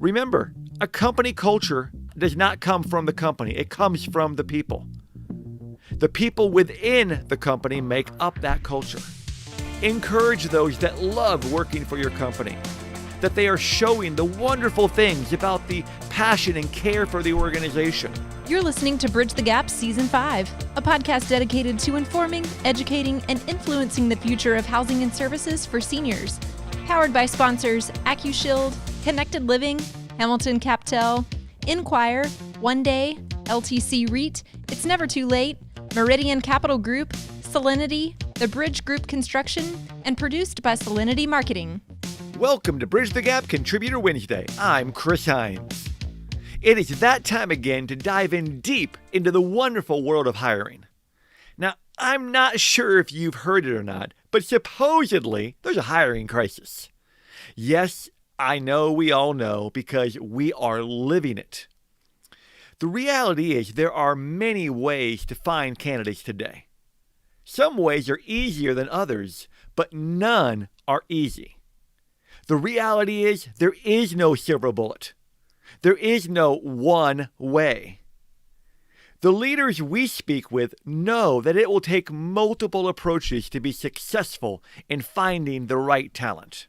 Remember, a company culture does not come from the company. It comes from the people. The people within the company make up that culture. Encourage those that love working for your company, that they are showing the wonderful things about the passion and care for the organization. You're listening to Bridge the Gap Season 5, a podcast dedicated to informing, educating, and influencing the future of housing and services for seniors. Powered by sponsors AccuShield, Connected Living, Hamilton Captel, Inquire, One Day, LTC REIT, It's Never Too Late, Meridian Capital Group, Salinity, The Bridge Group Construction, and produced by Salinity Marketing. Welcome to Bridge the Gap Contributor Wednesday. I'm Chris Heinz. It is that time again to dive in deep into the wonderful world of hiring. Now, I'm not sure if you've heard it or not, but supposedly there's a hiring crisis. Yes, I know we all know because we are living it. The reality is there are many ways to find candidates today. Some ways are easier than others, but none are easy. The reality is there is no silver bullet. There is no one way. The leaders we speak with know that it will take multiple approaches to be successful in finding the right talent.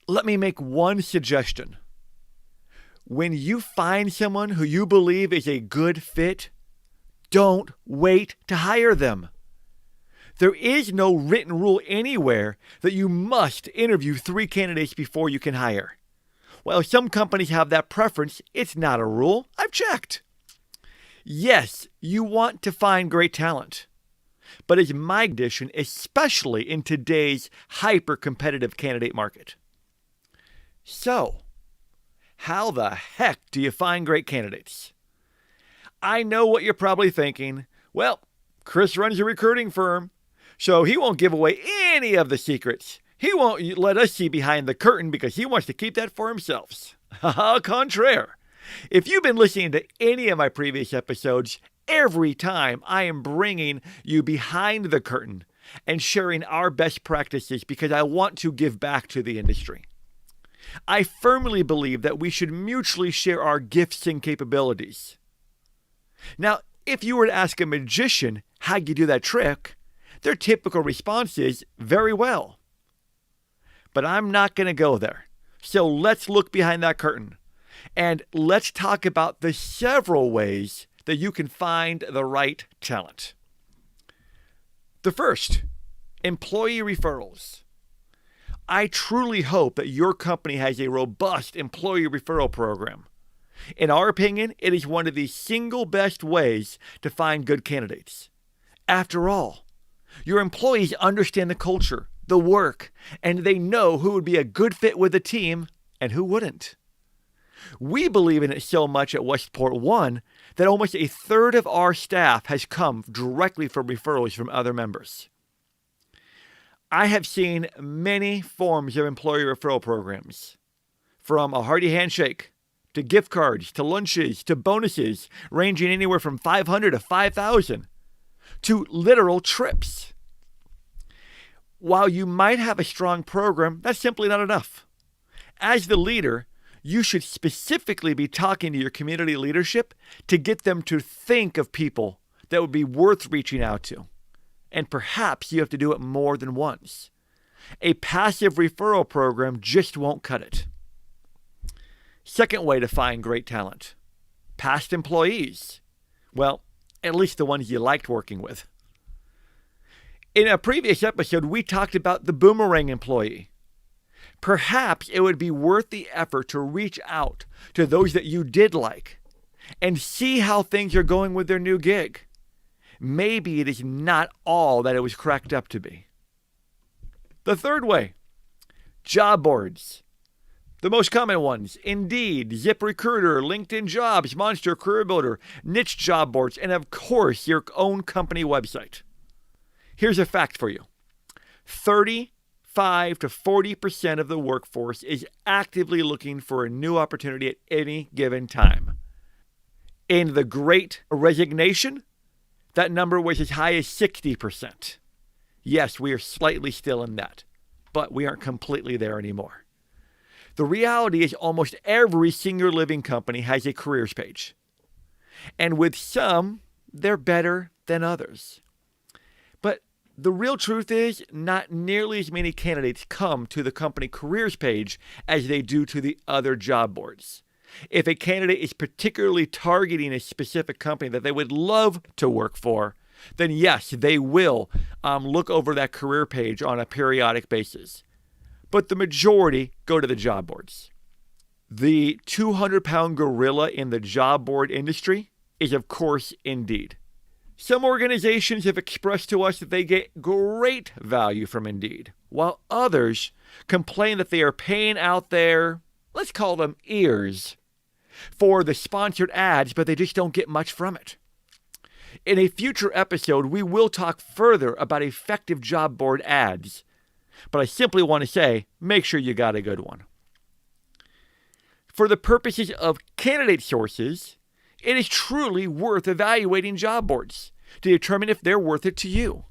Let me make one suggestion. When you find someone who you believe is a good fit, don't wait to hire them. There is no written rule anywhere that you must interview 3 candidates before you can hire. While some companies have that preference, it's not a rule. I've checked. Yes, you want to find great talent, but it's my condition, especially in today's hyper-competitive candidate market. So, how the heck do you find great candidates? I know what you're probably thinking. Well, Chris runs a recruiting firm, so he won't give away any of the secrets. He won't let us see behind the curtain because he wants to keep that for himself. Au contraire. If you've been listening to any of my previous episodes, every time I am bringing you behind the curtain and sharing our best practices because I want to give back to the industry. I firmly believe that we should mutually share our gifts and capabilities. Now, if you were to ask a magician how you do that trick, their typical response is, very well. But I'm not going to go there. So let's look behind that curtain. And let's talk about the several ways that you can find the right talent. The first, employee referrals. I truly hope that your company has a robust employee referral program. In our opinion, it is one of the single best ways to find good candidates. After all, your employees understand the culture, the work, and they know who would be a good fit with the team and who wouldn't. We believe in it so much at Westport One that almost a third of our staff has come directly from referrals from other members. I have seen many forms of employee referral programs, from a hearty handshake to gift cards to lunches to bonuses ranging anywhere from $500 to $5,000 to literal trips. While you might have a strong program, that's simply not enough. As the leader, you should specifically be talking to your community leadership to get them to think of people that would be worth reaching out to. And perhaps you have to do it more than once. A passive referral program just won't cut it. Second way to find great talent, past employees. Well, at least the ones you liked working with. In a previous episode, we talked about the boomerang employee. Perhaps it would be worth the effort to reach out to those that you did like and see how things are going with their new gig. Maybe it is not all that it was cracked up to be. The third way, job boards. The most common ones, Indeed, ZipRecruiter, LinkedIn Jobs, Monster, Career Builder, niche job boards, and of course, your own company website. Here's a fact for you. 35 to 40% of the workforce is actively looking for a new opportunity at any given time. In the Great Resignation, that number was as high as 60%. Yes, we are slightly still in that, but we aren't completely there anymore. The reality is almost every senior living company has a careers page. And with some, they're better than others. But the real truth is not nearly as many candidates come to the company careers page as they do to the other job boards. If a candidate is particularly targeting a specific company that they would love to work for, then yes, they will look over that career page on a periodic basis. But the majority go to the job boards. The 200-pound gorilla in the job board industry is, of course, Indeed. Some organizations have expressed to us that they get great value from Indeed, while others complain that they are paying out their, let's call them ears, for the sponsored ads, but they just don't get much from it. In a future episode, we will talk further about effective job board ads, but I simply want to say, make sure you got a good one. For the purposes of candidate sources, it is truly worth evaluating job boards to determine if they're worth it to you.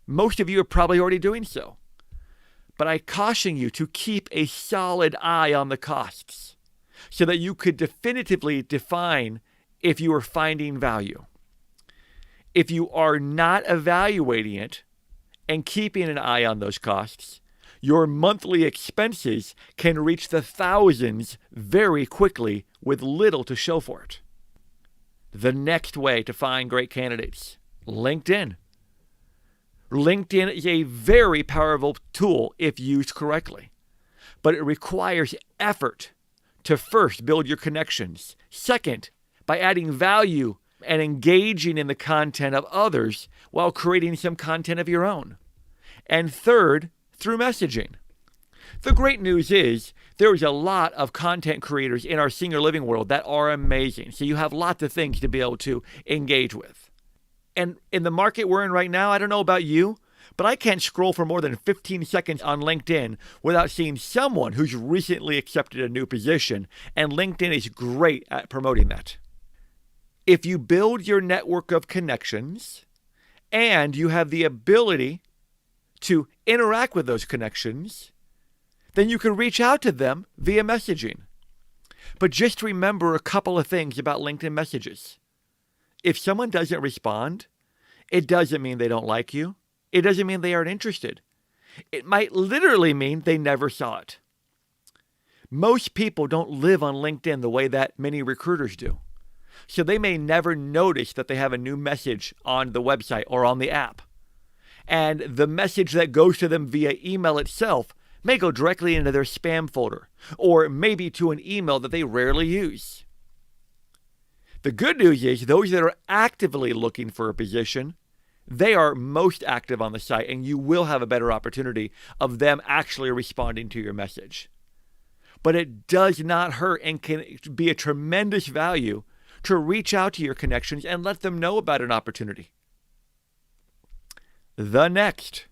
Most of you are probably already doing so. But I caution you to keep a solid eye on the costs so that you could definitively define if you are finding value. If you are not evaluating it and keeping an eye on those costs, your monthly expenses can reach the thousands very quickly with little to show for it. The next way to find great candidates, LinkedIn. LinkedIn is a very powerful tool if used correctly, but it requires effort to first build your connections. Second, by adding value and engaging in the content of others while creating some content of your own. And third, through messaging. The great news is there is a lot of content creators in our senior living world that are amazing. So you have lots of things to be able to engage with. And in the market we're in right now, I don't know about you, but I can't scroll for more than 15 seconds on LinkedIn without seeing someone who's recently accepted a new position, and LinkedIn is great at promoting that. If you build your network of connections and you have the ability to interact with those connections, then you can reach out to them via messaging. But just remember a couple of things about LinkedIn messages. If someone doesn't respond, it doesn't mean they don't like you. It doesn't mean they aren't interested. It might literally mean they never saw it. Most people don't live on LinkedIn the way that many recruiters do. So they may never notice that they have a new message on the website or on the app. And the message that goes to them via email itself may go directly into their spam folder, or maybe to an email that they rarely use. The good news is those that are actively looking for a position, they are most active on the site, and you will have a better opportunity of them actually responding to your message. But it does not hurt and can be a tremendous value to reach out to your connections and let them know about an opportunity. The next,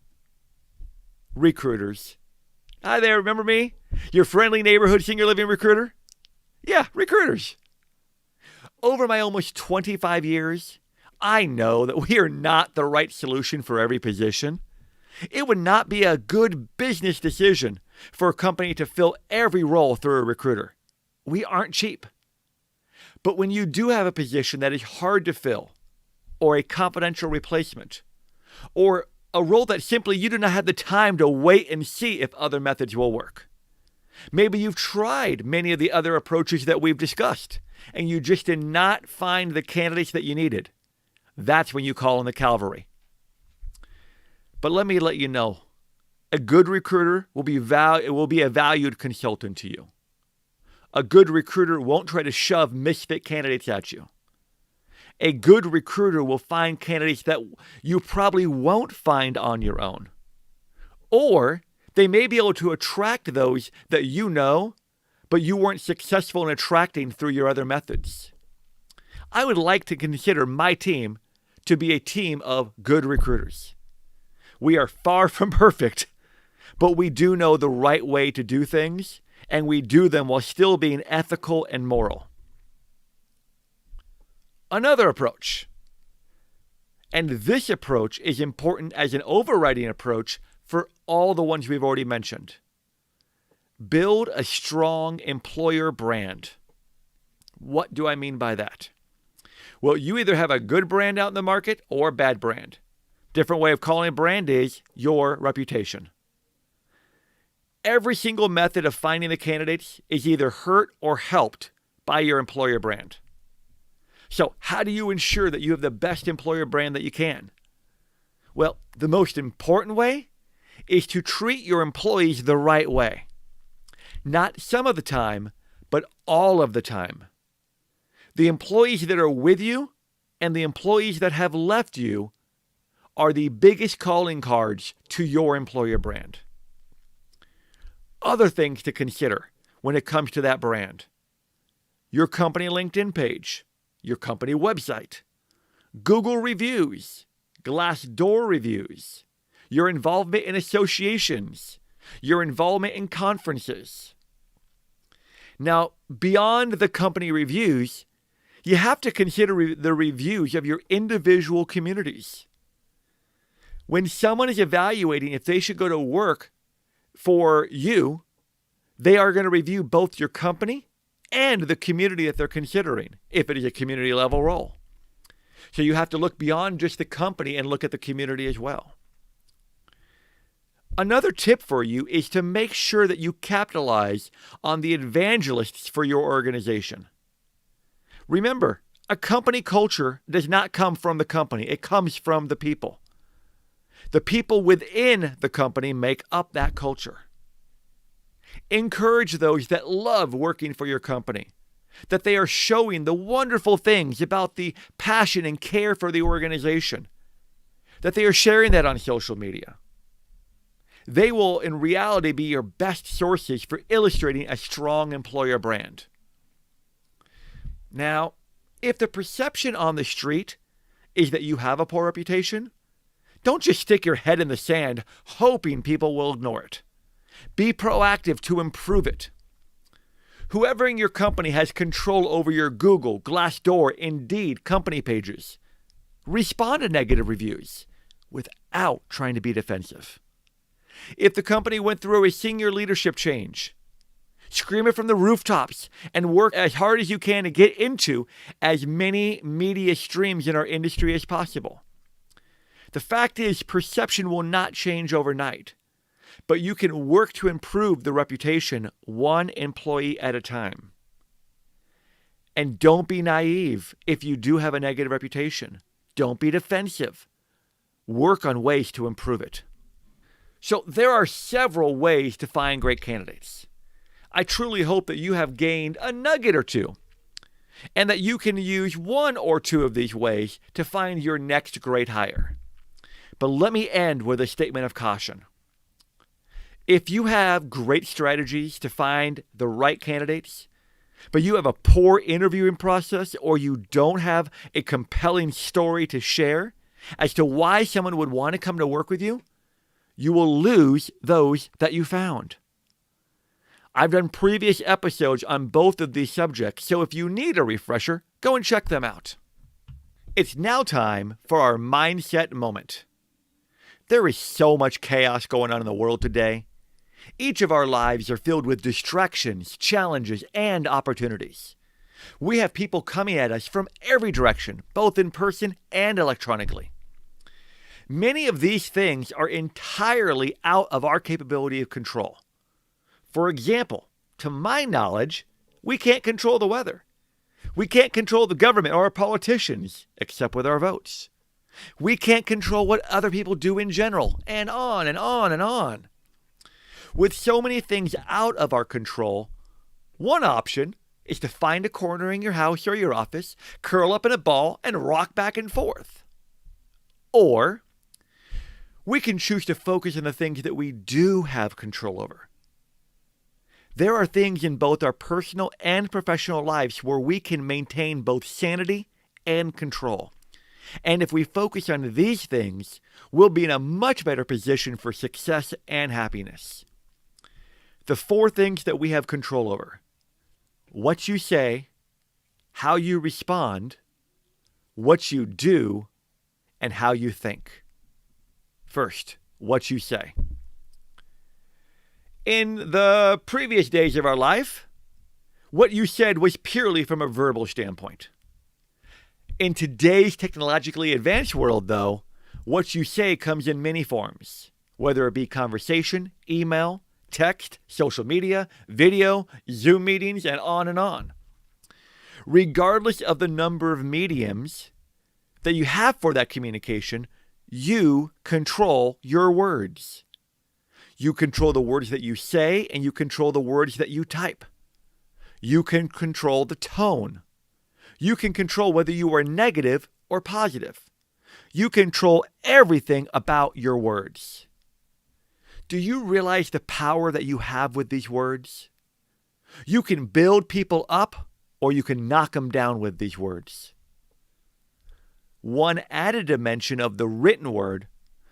recruiters. Hi there, remember me? Your friendly neighborhood senior living recruiter? Yeah, recruiters. Over my almost 25 years, I know that we are not the right solution for every position. It would not be a good business decision for a company to fill every role through a recruiter. We aren't cheap. But when you do have a position that is hard to fill, or a confidential replacement, or a role that simply you do not have the time to wait and see if other methods will work. Maybe you've tried many of the other approaches that we've discussed, and you just did not find the candidates that you needed. That's when you call in the cavalry. But let me let you know, a good recruiter will be a valued consultant to you. A good recruiter won't try to shove misfit candidates at you. A good recruiter will find candidates that you probably won't find on your own. Or they may be able to attract those that you know, but you weren't successful in attracting through your other methods. I would like to consider my team to be a team of good recruiters. We are far from perfect, but we do know the right way to do things, and we do them while still being ethical and moral. Another approach, and this approach is important as an overriding approach for all the ones we've already mentioned. Build a strong employer brand. What do I mean by that? Well, you either have a good brand out in the market or a bad brand. Different way of calling a brand is your reputation. Every single method of finding the candidates is either hurt or helped by your employer brand. So how do you ensure that you have the best employer brand that you can? Well, the most important way is to treat your employees the right way. Not some of the time, but all of the time. The employees that are with you and the employees that have left you are the biggest calling cards to your employer brand. Other things to consider when it comes to that brand: your company LinkedIn page, your company website, Google reviews, Glassdoor reviews, your involvement in associations, your involvement in conferences. Now, beyond the company reviews, you have to consider the reviews of your individual communities. When someone is evaluating if they should go to work for you, they are going to review both your company and the community that they're considering, if it is a community level role. So you have to look beyond just the company and look at the community as well. Another tip for you is to make sure that you capitalize on the evangelists for your organization. Remember, a company culture does not come from the company. It comes from the people. The people within the company make up that culture. Encourage those that love working for your company, that they are showing the wonderful things about the passion and care for the organization, that they are sharing that on social media. They will, in reality, be your best sources for illustrating a strong employer brand. Now, if the perception on the street is that you have a poor reputation, don't just stick your head in the sand hoping people will ignore it. Be proactive to improve it. Whoever in your company has control over your Google, Glassdoor, Indeed company pages, respond to negative reviews without trying to be defensive. If the company went through a senior leadership change, scream it from the rooftops and work as hard as you can to get into as many media streams in our industry as possible. The fact is, perception will not change overnight, but you can work to improve the reputation one employee at a time. And don't be naive if you do have a negative reputation. Don't be defensive. Work on ways to improve it. So there are several ways to find great candidates. I truly hope that you have gained a nugget or two, and that you can use one or two of these ways to find your next great hire. But let me end with a statement of caution. If you have great strategies to find the right candidates, but you have a poor interviewing process, or you don't have a compelling story to share as to why someone would want to come to work with you, you will lose those that you found. I've done previous episodes on both of these subjects, so if you need a refresher, go and check them out. It's now time for our mindset moment. There is so much chaos going on in the world today. Each of our lives are filled with distractions, challenges, and opportunities. We have people coming at us from every direction, both in person and electronically. Many of these things are entirely out of our capability of control. For example, to my knowledge, we can't control the weather. We can't control the government or our politicians, except with our votes. We can't control what other people do in general, and on and on and on. With so many things out of our control, one option is to find a corner in your house or your office, curl up in a ball, and rock back and forth. Or we can choose to focus on the things that we do have control over. There are things in both our personal and professional lives where we can maintain both sanity and control. And if we focus on these things, we'll be in a much better position for success and happiness. The 4 things that we have control over: what you say, how you respond, what you do, and how you think. First, what you say. In the previous days of our life, what you said was purely from a verbal standpoint. In today's technologically advanced world, though, what you say comes in many forms, whether it be conversation, email, text, social media, video, Zoom meetings, and on and on. Regardless of the number of mediums that you have for that communication, you control your words. You control the words that you say, and you control the words that you type. You can control the tone. You can control whether you are negative or positive. You control everything about your words. Do you realize the power that you have with these words? You can build people up, or you can knock them down with these words. One added dimension of the written word,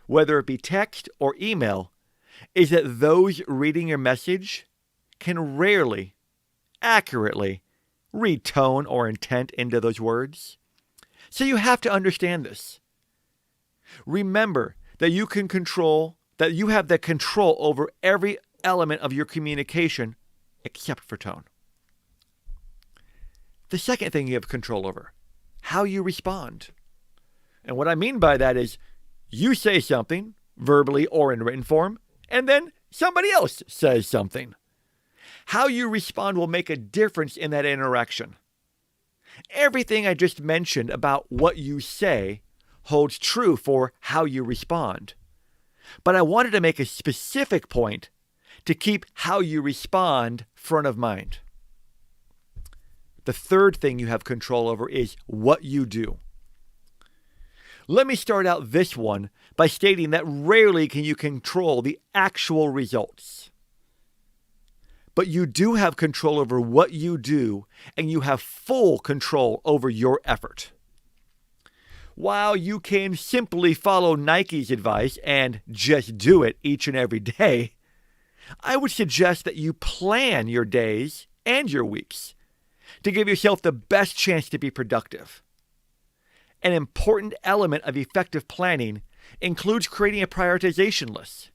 whether it be text or email, is that those reading your message can rarely, accurately read tone or intent into those words. So you have to understand this. Remember that you have the control over every element of your communication except for tone. The second thing you have control over, how you respond. And what I mean by that is you say something, verbally or in written form, and then somebody else says something. How you respond will make a difference in that interaction. Everything I just mentioned about what you say holds true for how you respond. But I wanted to make a specific point to keep how you respond front of mind. The third thing you have control over is what you do. Let me start out this one by stating that rarely can you control the actual results. But you do have control over what you do, and you have full control over your effort. While you can simply follow Nike's advice and just do it each and every day, I would suggest that you plan your days and your weeks to give yourself the best chance to be productive. An important element of effective planning includes creating a prioritization list.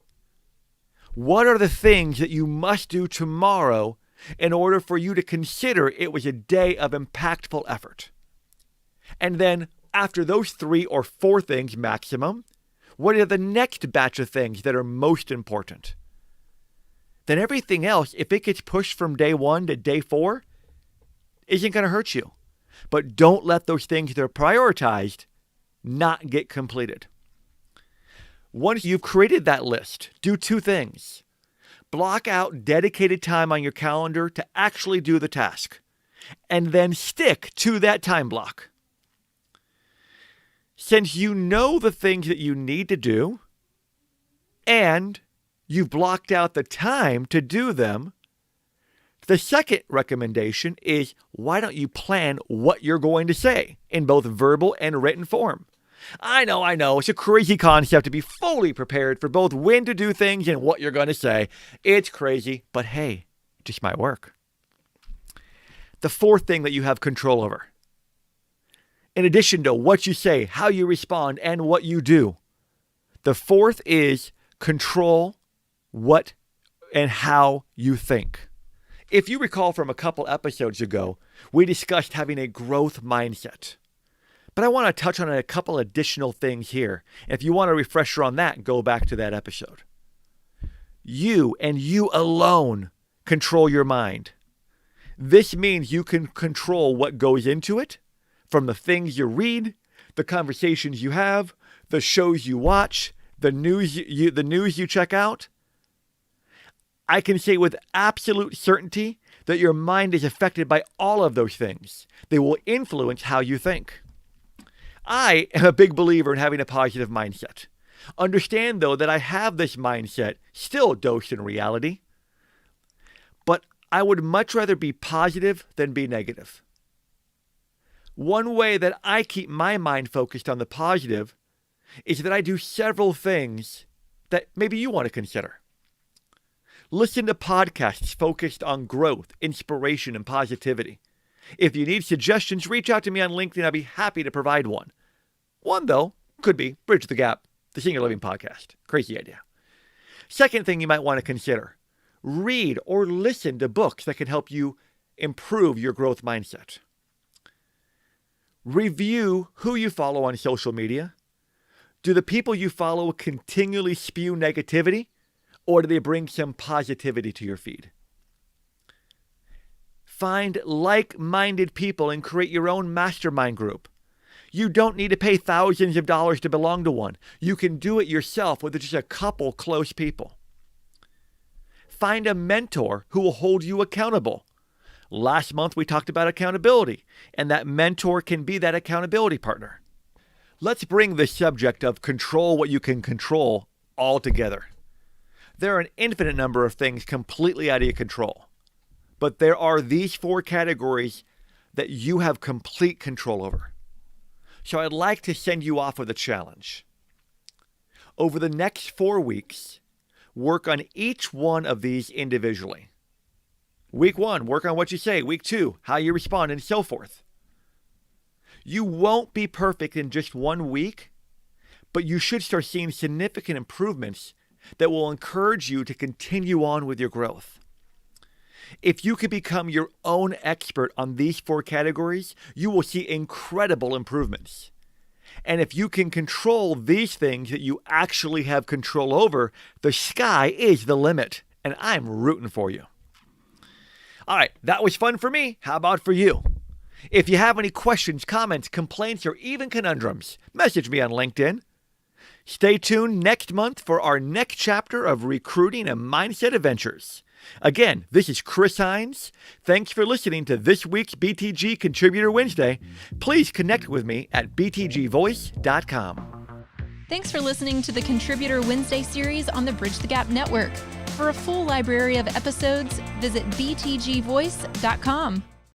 What are the things that you must do tomorrow in order for you to consider it was a day of impactful effort? And then after those 3 or 4 things maximum, what are the next batch of things that are most important? Then everything else, if it gets pushed from day 1 to day 4, isn't going to hurt you. But don't let those things that are prioritized not get completed. Once you've created that list, do 2 things. Block out dedicated time on your calendar to actually do the task, and then stick to that time block. Since you know the things that you need to do, and you've blocked out the time to do them, the second recommendation is, why don't you plan what you're going to say in both verbal and written form? I know, it's a crazy concept to be fully prepared for both when to do things and what you're going to say. It's crazy, but hey, it just might work. The fourth thing that you have control over, in addition to what you say, how you respond, and what you do, the fourth is control what and how you think. If you recall from a couple episodes ago, we discussed having a growth mindset. But I want to touch on a couple additional things here. If you want a refresher on that, go back to that episode. You and you alone control your mind. This means you can control what goes into it, from the things you read, the conversations you have, the shows you watch, the news you check out. I can say with absolute certainty that your mind is affected by all of those things. They will influence how you think. I am a big believer in having a positive mindset. Understand, though, that I have this mindset still dosed in reality. But I would much rather be positive than be negative. One way that I keep my mind focused on the positive is that I do several things that maybe you want to consider. Listen to podcasts focused on growth, inspiration, and positivity. If you need suggestions, reach out to me on LinkedIn. I'd be happy to provide one. One, though, could be Bridge the Gap, the Senior Living Podcast. Crazy idea. Second thing you might want to consider, read or listen to books that can help you improve your growth mindset. Review who you follow on social media. Do the people you follow continually spew negativity, or do they bring some positivity to your feed? Find like-minded people and create your own mastermind group. You don't need to pay thousands of dollars to belong to one. You can do it yourself with just a couple close people. Find a mentor who will hold you accountable. Last month we talked about accountability, and that mentor can be that accountability partner. Let's bring the subject of control what you can control all together. There are an infinite number of things completely out of your control, but there are these 4 categories that you have complete control over. So I'd like to send you off with a challenge. Over the next 4 weeks, work on each one of these individually. Week 1, work on what you say. Week 2, how you respond, and so forth. You won't be perfect in just 1 week, but you should start seeing significant improvements that will encourage you to continue on with your growth. If you can become your own expert on these 4 categories, you will see incredible improvements. And if you can control these things that you actually have control over, the sky is the limit, and I'm rooting for you. All right, that was fun for me. How about for you? If you have any questions, comments, complaints, or even conundrums, message me on LinkedIn. Stay tuned next month for our next chapter of Recruiting and Mindset Adventures. Again, this is Chris Heinz. Thanks for listening to this week's BTG Contributor Wednesday. Please connect with me at btgvoice.com. Thanks for listening to the Contributor Wednesday series on the Bridge the Gap Network. For a full library of episodes, visit btgvoice.com.